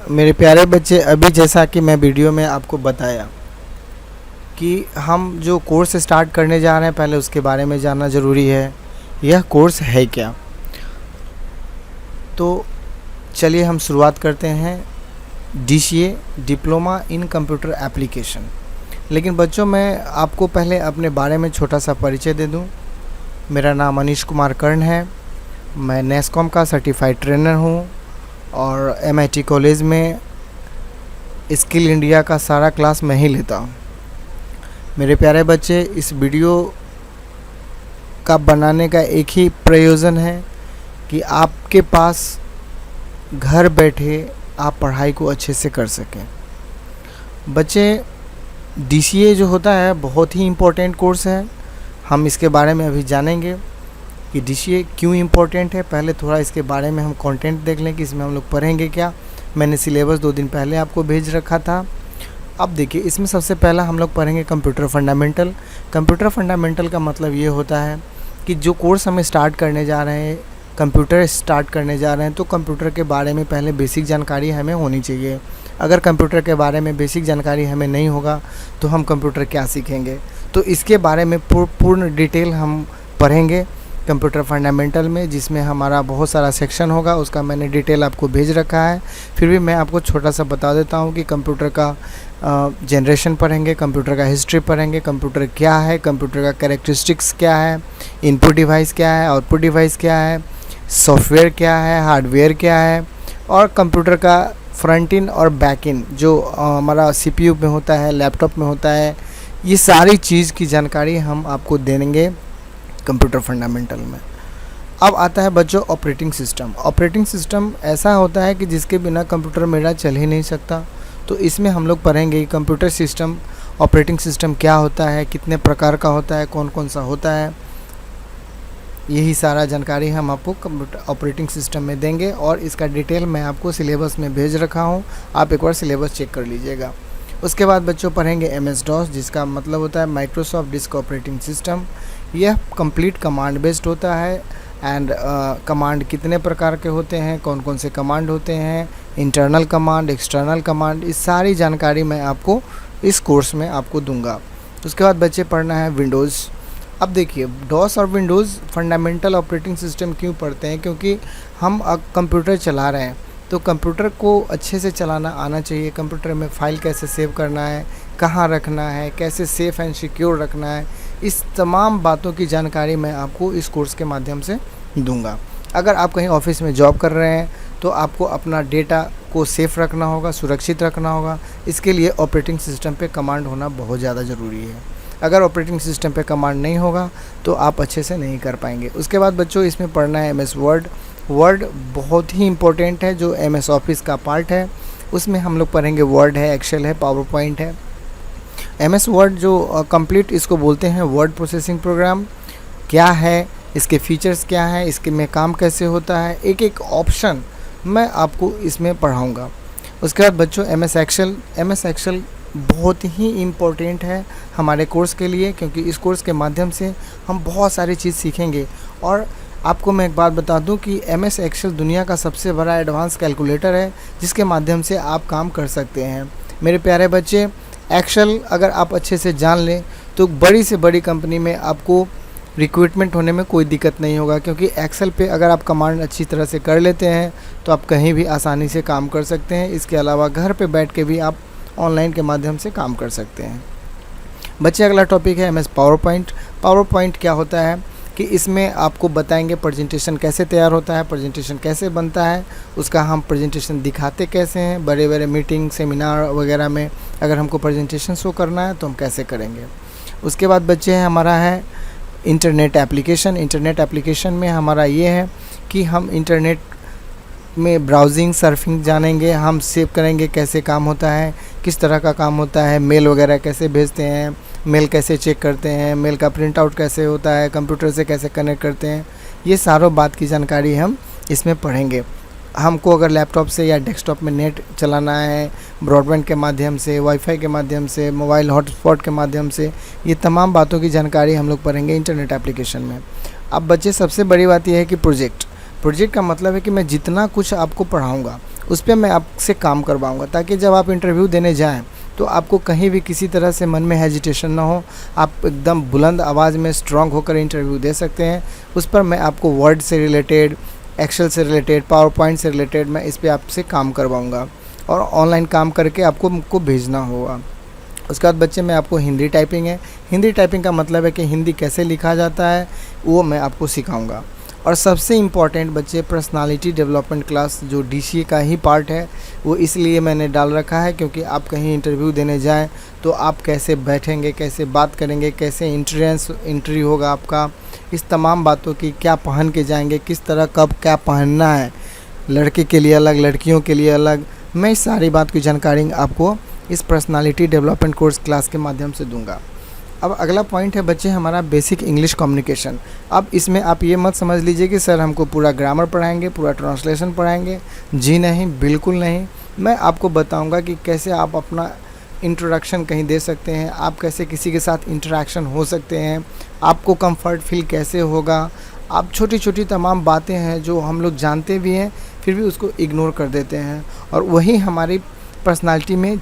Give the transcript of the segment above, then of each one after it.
मेरे प्यारे बच्चे, अभी जैसा कि मैं वीडियो में आपको बताया कि हम जो कोर्स स्टार्ट करने जा रहे हैं पहले उसके बारे में जानना ज़रूरी है। यह कोर्स है क्या? तो चलिए हम शुरुआत करते हैं। DCA diploma in computer application. लेकिन बच्चों, मैं आपको पहले अपने बारे में छोटा सा परिचय दे दूं। मेरा नाम अनीश कुमार कर्ण है। मैं नेस्कॉम का सर्टिफाइड ट्रेनर हूं और MIT कॉलेज में स्किल इंडिया का सारा क्लास मैं ही लेता हूं। मेरे प्यारे बच्चे, इस वीडियो का बनाने का एक ही प्रयोजन है कि आपके पास घर बैठे आप पढ़ाई को अच्छे से कर सकें। बच्चे, DCA जो होता है बहुत ही इम्पोर्टेंट कोर्स है। हम इसके बारे में अभी जानेंगे कि DCA क्यों इम्पोर्टेंट है। पहले थोड़ा इसके बारे में हम कंटेंट देख लें कि इसमें हम लोग पढ़ेंगे क्या। मैंने सिलेबस 2 दिन पहले आपको भेज रखा था। अब देखिए, इसमें सबसे पहला हम लोग पढ़ेंगे कंप्यूटर फंडामेंटल। कंप्यूटर फंडामेंटल का मतलब ये होता है कि जो कोर्स हमें स्टार्ट करने जा रहे हैं, कंप्यूटर स्टार्ट करने जा रहे हैं, तो कंप्यूटर के बारे में पहले बेसिक जानकारी हमें होनी चाहिए। अगर कंप्यूटर के बारे में बेसिक जानकारी हमें नहीं होगा तो हम कंप्यूटर क्या सीखेंगे। तो इसके बारे में पूर्ण डिटेल हम पढ़ेंगे कंप्यूटर फंडामेंटल में, जिसमें हमारा बहुत सारा सेक्शन होगा। उसका मैंने डिटेल आपको भेज रखा है। फिर भी मैं आपको छोटा सा बता देता हूँ कि कंप्यूटर का जनरेशन पढ़ेंगे, कंप्यूटर का हिस्ट्री पढ़ेंगे, कंप्यूटर क्या है, कंप्यूटर का कैरेक्टरिस्टिक्स क्या है, इनपुट डिवाइस क्या है, आउटपुट डिवाइस क्या है, सॉफ्टवेयर क्या है, हार्डवेयर क्या है, और कंप्यूटर का फ्रंट इन और बैक इन जो हमारा CPU में होता है, लैपटॉप में होता है। ये सारी चीज़ की जानकारी हम आपको देंगे कंप्यूटर फंडामेंटल में। अब आता है बच्चों ऑपरेटिंग सिस्टम। ऑपरेटिंग सिस्टम ऐसा होता है कि जिसके बिना कंप्यूटर मेरा चल ही नहीं सकता। तो इसमें हम लोग पढ़ेंगे कंप्यूटर सिस्टम, ऑपरेटिंग सिस्टम क्या होता है, कितने प्रकार का होता है, कौन कौन सा होता है। यही सारा जानकारी हम आपको कंप्यूटर ऑपरेटिंग सिस्टम में देंगे और इसका डिटेल मैं आपको सिलेबस में भेज रखा हूँ। आप एक बार सिलेबस चेक कर लीजिएगा। उसके बाद बच्चों पढ़ेंगे MS-DOS, जिसका मतलब होता है माइक्रोसॉफ्ट डिस्क ऑपरेटिंग सिस्टम। यह कंप्लीट कमांड बेस्ड होता है। एंड कमांड कितने प्रकार के होते हैं, कौन कौन से कमांड होते हैं, इंटरनल कमांड, एक्सटर्नल कमांड, इस सारी जानकारी मैं आपको इस कोर्स में आपको दूंगा। उसके बाद बच्चे पढ़ना है विंडोज़। अब देखिए, DOS और विंडोज़ फंडामेंटल ऑपरेटिंग सिस्टम क्यों पढ़ते हैं? क्योंकि हम कंप्यूटर चला रहे हैं तो कंप्यूटर को अच्छे से चलाना आना चाहिए। कंप्यूटर में फ़ाइल कैसे सेव करना है, कहाँ रखना है, कैसे सेफ़ एंड सिक्योर रखना है, इस तमाम बातों की जानकारी मैं आपको इस कोर्स के माध्यम से दूंगा। अगर आप कहीं ऑफिस में जॉब कर रहे हैं तो आपको अपना डेटा को सेफ़ रखना होगा, सुरक्षित रखना होगा। इसके लिए ऑपरेटिंग सिस्टम पे कमांड होना बहुत ज़्यादा ज़रूरी है। अगर ऑपरेटिंग सिस्टम पे कमांड नहीं होगा तो आप अच्छे से नहीं कर पाएंगे। उसके बाद बच्चों इसमें पढ़ना है MS वर्ड। वर्ड बहुत ही इम्पोर्टेंट है, जो MS ऑफिस का पार्ट है। उसमें हम लोग पढ़ेंगे वर्ड है, एक्सेल है, पावर पॉइंट है। MS वर्ड जो कंप्लीट इसको बोलते हैं वर्ड प्रोसेसिंग प्रोग्राम, क्या है, इसके फीचर्स क्या है, इसके में काम कैसे होता है, एक एक ऑप्शन मैं आपको इसमें पढ़ाऊँगा। उसके बाद बच्चों MS एक्सेल। MS एक्सेल बहुत ही इम्पोर्टेंट है हमारे कोर्स के लिए, क्योंकि इस कोर्स के माध्यम से हम बहुत सारी चीज़ सीखेंगे। और आपको मैं एक बात बता दूं कि MS एक्सेल दुनिया का सबसे बड़ा एडवांस कैलकुलेटर है, जिसके माध्यम से आप काम कर सकते हैं। मेरे प्यारे बच्चे, एक्सेल अगर आप अच्छे से जान लें तो बड़ी से बड़ी कंपनी में आपको रिक्रूटमेंट होने में कोई दिक्कत नहीं होगा, क्योंकि एक्सेल पे अगर आप कमांड अच्छी तरह से कर लेते हैं तो आप कहीं भी आसानी से काम कर सकते हैं। इसके अलावा घर पे बैठ के भी आप ऑनलाइन के माध्यम से काम कर सकते हैं। बच्चे, अगला टॉपिक है MS power point. Power point क्या होता है कि इसमें आपको बताएंगे प्रेजेंटेशन कैसे तैयार होता है, प्रेजेंटेशन कैसे बनता है, उसका हम प्रेजेंटेशन दिखाते कैसे हैं। बड़े बड़े मीटिंग, सेमिनार वगैरह में अगर हमको प्रेजेंटेशन शो करना है तो हम कैसे करेंगे। उसके बाद बच्चे हैं हमारा है इंटरनेट एप्लीकेशन। इंटरनेट एप्लीकेशन में हमारा ये है कि हम इंटरनेट में ब्राउजिंग, सर्फिंग जानेंगे। हम सेव करेंगे कैसे काम होता है, किस तरह का काम होता है, मेल वगैरह कैसे भेजते हैं, मेल कैसे चेक करते हैं, मेल का प्रिंट आउट कैसे होता है, कंप्यूटर से कैसे कनेक्ट करते हैं। ये सारों बात की जानकारी हम इसमें पढ़ेंगे। हमको अगर लैपटॉप से या डेस्कटॉप में नेट चलाना है, ब्रॉडबैंड के माध्यम से, वाईफाई के माध्यम से, मोबाइल हॉटस्पॉट के माध्यम से, ये तमाम बातों की जानकारी हम लोग पढ़ेंगे इंटरनेट एप्लीकेशन में। अब बच्चे, सबसे बड़ी बात यह है कि प्रोजेक्ट का मतलब है कि मैं जितना कुछ आपको पढ़ाऊँगा उस पे मैं आपसे काम करवाऊँगा, ताकि जब आप इंटरव्यू देने जाएँ तो आपको कहीं भी किसी तरह से मन में हेजिटेशन ना हो, आप एकदम बुलंद आवाज़ में स्ट्रांग होकर इंटरव्यू दे सकते हैं। उस पर मैं आपको वर्ड से रिलेटेड, एक्सेल से रिलेटेड, पावर पॉइंट से रिलेटेड मैं इस पर आपसे काम करवाऊँगा और ऑनलाइन काम करके आपको मुझको भेजना होगा। उसके बाद बच्चे मैं आपको हिंदी टाइपिंग है, हिंदी टाइपिंग का मतलब है कि हिंदी कैसे लिखा जाता है वो मैं आपको सिखाऊंगा। और सबसे इम्पॉर्टेंट बच्चे पर्सनालिटी डेवलपमेंट क्लास जो डीसीए का ही पार्ट है, वो इसलिए मैंने डाल रखा है क्योंकि आप कहीं इंटरव्यू देने जाएं तो आप कैसे बैठेंगे, कैसे बात करेंगे, कैसे एंट्री होगा आपका, इस तमाम बातों की, क्या पहन के जाएंगे, किस तरह कब क्या पहनना है, लड़के के लिए अलग, लड़कियों के लिए अलग, मैं इस सारी बात की जानकारी आपको इस पर्सनालिटी डेवलपमेंट कोर्स क्लास के माध्यम से दूंगा। अब अगला पॉइंट है बच्चे हमारा बेसिक इंग्लिश कम्युनिकेशन। अब इसमें आप ये मत समझ लीजिए कि सर हमको पूरा ग्रामर पढ़ाएंगे, पूरा ट्रांसलेशन पढ़ाएंगे। जी नहीं, बिल्कुल नहीं। मैं आपको बताऊंगा कि कैसे आप अपना इंट्रोडक्शन कहीं दे सकते हैं, आप कैसे किसी के साथ इंटरेक्शन हो सकते हैं, आपको कंफर्ट फील कैसे होगा। आप छोटी छोटी तमाम बातें हैं जो हम लोग जानते भी हैं फिर भी उसको इग्नोर कर देते हैं, और वही हमारी पर्सनालिटी में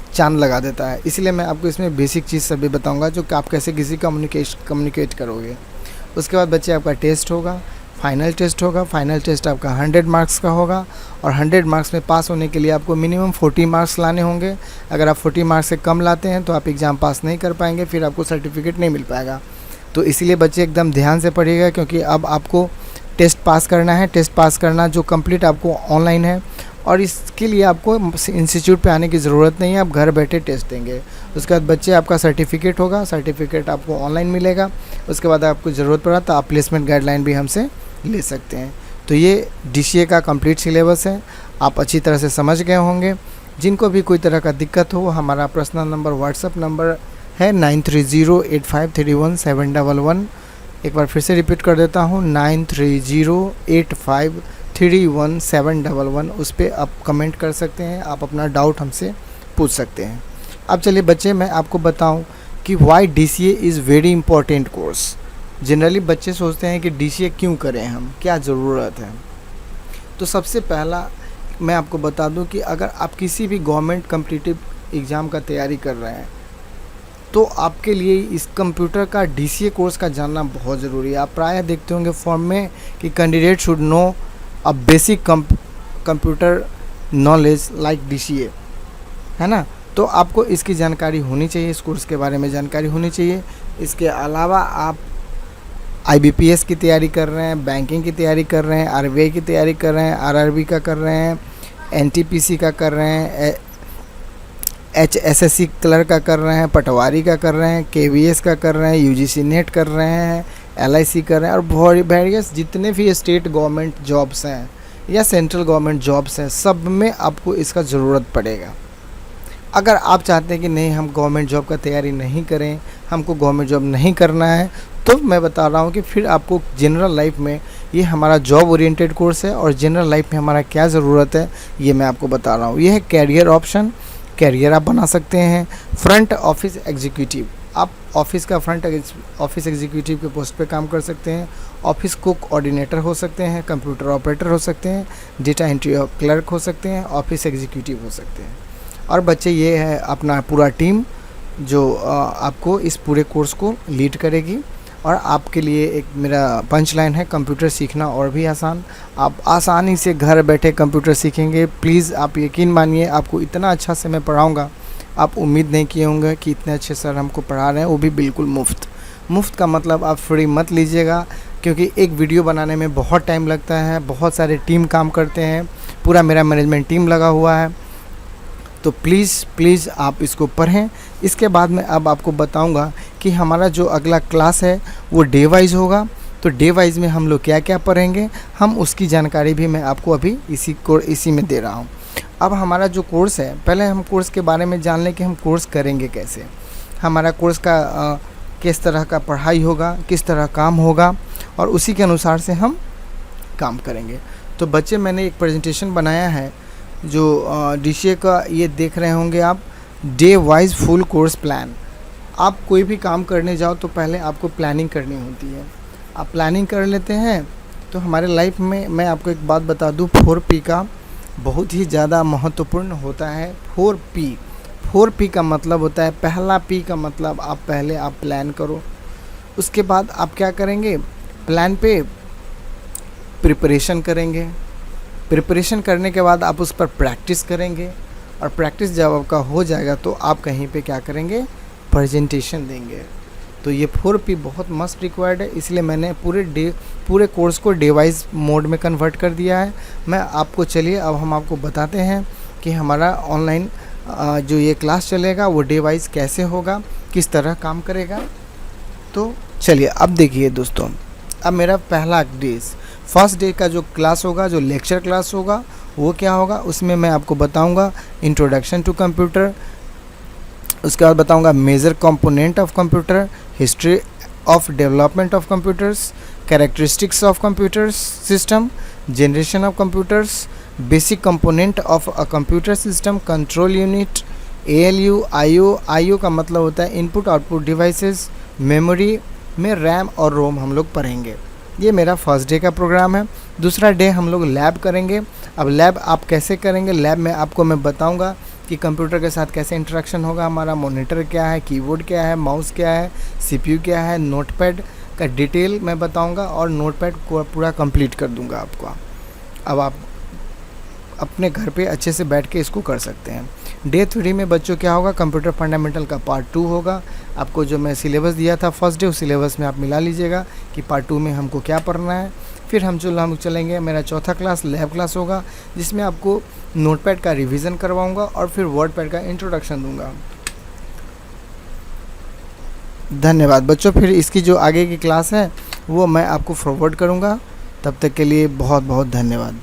चांद लगा देता है। इसलिए मैं आपको इसमें बेसिक चीज़ सभी बताऊंगा जो कि आप कैसे किसी कम्युनिकेट करोगे। उसके बाद बच्चे आपका टेस्ट होगा, फाइनल टेस्ट होगा। फाइनल टेस्ट आपका 100 मार्क्स का होगा और 100 मार्क्स में पास होने के लिए आपको मिनिमम 40 मार्क्स लाने होंगे। अगर आप 40 मार्क्स से कम लाते हैं तो आप एग्ज़ाम पास नहीं कर पाएंगे, फिर आपको सर्टिफिकेट नहीं मिल पाएगा। तो इसलिए बच्चे एकदम ध्यान से पढ़िएगा, क्योंकि अब आपको टेस्ट पास करना है। टेस्ट पास करना जो कंप्लीट आपको ऑनलाइन है, और इसके लिए आपको इंस्टीट्यूट पे आने की ज़रूरत नहीं है, आप घर बैठे टेस्ट देंगे। उसके बाद बच्चे आपका सर्टिफिकेट होगा, सर्टिफिकेट आपको ऑनलाइन मिलेगा। उसके बाद आपको ज़रूरत पड़ा तो आप प्लेसमेंट गाइडलाइन भी हमसे ले सकते हैं। तो ये डीसीए का कंप्लीट सिलेबस है, आप अच्छी तरह से समझ गए होंगे। जिनको भी कोई तरह का दिक्कत हो, हमारा पर्सनल नंबर व्हाट्सअप नंबर है 9308531711। एक बार फिर से रिपीट कर देता हूँ, 9308531711। उस पर आप कमेंट कर सकते हैं, आप अपना डाउट हमसे पूछ सकते हैं। अब चलिए बच्चे मैं आपको बताऊं कि why DCA is very important course. Generally बच्चे सोचते हैं कि डीसीए क्यों करें हम, क्या ज़रूरत है। तो सबसे पहला मैं आपको बता दूं कि अगर आप किसी भी गवर्नमेंट कॉम्पिटिटिव एग्ज़ाम का तैयारी कर रहे हैं तो आपके लिए इस कंप्यूटर का डीसीए कोर्स का जानना बहुत ज़रूरी है। आप प्रायः देखते होंगे फॉर्म में कि candidate should know a basic computer knowledge like DCA, है ना। तो आपको इसकी जानकारी होनी चाहिए, इस कोर्स के बारे में जानकारी होनी चाहिए। इसके अलावा आप आईबीपीएस की तैयारी कर रहे हैं, बैंकिंग की तैयारी कर रहे हैं, आरबीआई की तैयारी कर रहे हैं, आरआरबी का कर रहे हैं, एनटीपीसी का कर रहे हैं, एचएसएससी क्लर्क का कर रहे हैं, पटवारी का कर रहे हैं, केवीएस का कर रहे हैं, यूजीसी नेट कर रहे हैं, एलआईसी कर रहे हैं, और वेरियस जितने भी स्टेट गवर्नमेंट जॉब्स हैं या सेंट्रल गवर्नमेंट जॉब्स हैं, सब में आपको इसका ज़रूरत पड़ेगा। अगर आप चाहते हैं कि नहीं हम गवर्नमेंट जॉब का तैयारी नहीं करें, हमको गवर्नमेंट जॉब नहीं करना है, तो मैं बता रहा हूँ कि फिर आपको जनरल लाइफ में ये हमारा जॉब ओरिएंटेड कोर्स है, और जनरल लाइफ में हमारा क्या ज़रूरत है ये मैं आपको बता रहा हूँ। ये है कैरियर ऑप्शन, कैरियर आप बना सकते हैं। फ्रंट ऑफिस एग्जीक्यूटिव, आप ऑफिस का फ्रंट ऑफिस एग्जीक्यूटिव के पोस्ट पे काम कर सकते हैं। ऑफिस कुक कोऑर्डिनेटर हो सकते हैं, कंप्यूटर ऑपरेटर हो सकते हैं, डेटा एंट्री क्लर्क हो सकते हैं, ऑफिस एग्जीक्यूटिव हो सकते हैं। और बच्चे ये है अपना पूरा टीम जो आपको इस पूरे कोर्स को लीड करेगी। और आपके लिए एक मेरा पंच लाइन है, कंप्यूटर सीखना और भी आसान। आप आसानी से घर बैठे कंप्यूटर सीखेंगे। प्लीज़ आप यकीन मानिए, आपको इतना अच्छा से मैं पढ़ाऊँगा, आप उम्मीद नहीं किए होंगे कि इतने अच्छे सर हमको पढ़ा रहे हैं, वो भी बिल्कुल मुफ्त। मुफ्त का मतलब आप फ्री मत लीजिएगा, क्योंकि एक वीडियो बनाने में बहुत टाइम लगता है, बहुत सारे टीम काम करते हैं, पूरा मेरा मैनेजमेंट टीम लगा हुआ है। तो प्लीज़ आप इसको पढ़ें। इसके बाद मैं अब आपको बताऊंगा कि हमारा जो अगला क्लास है वो डे वाइज होगा। तो डे वाइज में हम लोग क्या क्या पढ़ेंगे, हम उसकी जानकारी भी मैं आपको अभी इसी में दे रहा हूँ। अब हमारा जो कोर्स है, पहले हम कोर्स के बारे में जान लें कि हम कोर्स करेंगे कैसे। हमारा कोर्स का किस तरह का पढ़ाई होगा, किस तरह काम होगा, और उसी के अनुसार से हम काम करेंगे। तो बच्चे मैंने एक प्रेजेंटेशन बनाया है जो डीसीए का, ये देख रहे होंगे आप, day wise full course plan. आप कोई भी काम करने जाओ तो पहले आपको प्लानिंग करनी होती है। आप प्लानिंग कर लेते हैं तो हमारे लाइफ में मैं आपको एक बात बता दूँ, 4P का बहुत ही ज़्यादा महत्वपूर्ण होता है। 4P का मतलब होता है, पहला P का मतलब आप प्लान करो। उसके बाद आप क्या करेंगे, प्लान पे प्रिपरेशन करेंगे। प्रिपरेशन करने के बाद आप उस पर प्रैक्टिस करेंगे, और प्रैक्टिस जब आपका हो जाएगा तो आप कहीं पे क्या करेंगे, प्रेजेंटेशन देंगे। तो ये 4P बहुत मस्ट रिक्वायर्ड है, इसलिए मैंने पूरे कोर्स को डे वाइज मोड में कन्वर्ट कर दिया है। मैं आपको, चलिए अब हम आपको बताते हैं कि हमारा ऑनलाइन जो ये क्लास चलेगा वो डे वाइज कैसे होगा, किस तरह काम करेगा। तो चलिए अब देखिए दोस्तों, अब मेरा फर्स्ट डे का जो क्लास होगा, जो लेक्चर क्लास होगा, वो क्या होगा, उसमें मैं आपको बताऊंगा इंट्रोडक्शन टू कंप्यूटर। उसके बाद बताऊंगा major component of computer, history of development of computers, characteristics of computers system, generation of computers, basic component of a computer system, control unit, ALU, IO का मतलब होता है इनपुट आउटपुट डिवाइसेस, मेमोरी में RAM और ROM हम लोग पढ़ेंगे। ये मेरा फर्स्ट डे का प्रोग्राम है। दूसरा डे हम लोग लैब करेंगे। अब लैब आप कैसे करेंगे, लैब में आपको मैं बताऊंगा कि कंप्यूटर के साथ कैसे इंटरेक्शन होगा, हमारा मॉनिटर क्या है, कीबोर्ड क्या है, माउस क्या है, CPU क्या है, नोटपैड का डिटेल मैं बताऊंगा, और नोटपैड को पूरा कंप्लीट कर दूंगा आपको। अब आप अपने घर पे अच्छे से बैठ के इसको कर सकते हैं। डे 3 में बच्चों क्या होगा, कंप्यूटर फंडामेंटल का पार्ट 2 होगा। आपको जो मैं सिलेबस दिया था फर्स्ट डे, उस सिलेबस में आप मिला लीजिएगा कि पार्ट 2 में हमको क्या पढ़ना है। फिर हम चलेंगे, मेरा चौथा क्लास लैब क्लास होगा, जिसमें आपको नोटपैड का रिवीजन करवाऊंगा और फिर वर्डपैड का इंट्रोडक्शन दूंगा। धन्यवाद बच्चों। फिर इसकी जो आगे की क्लास है वो मैं आपको फॉरवर्ड करूंगा। तब तक के लिए बहुत बहुत धन्यवाद।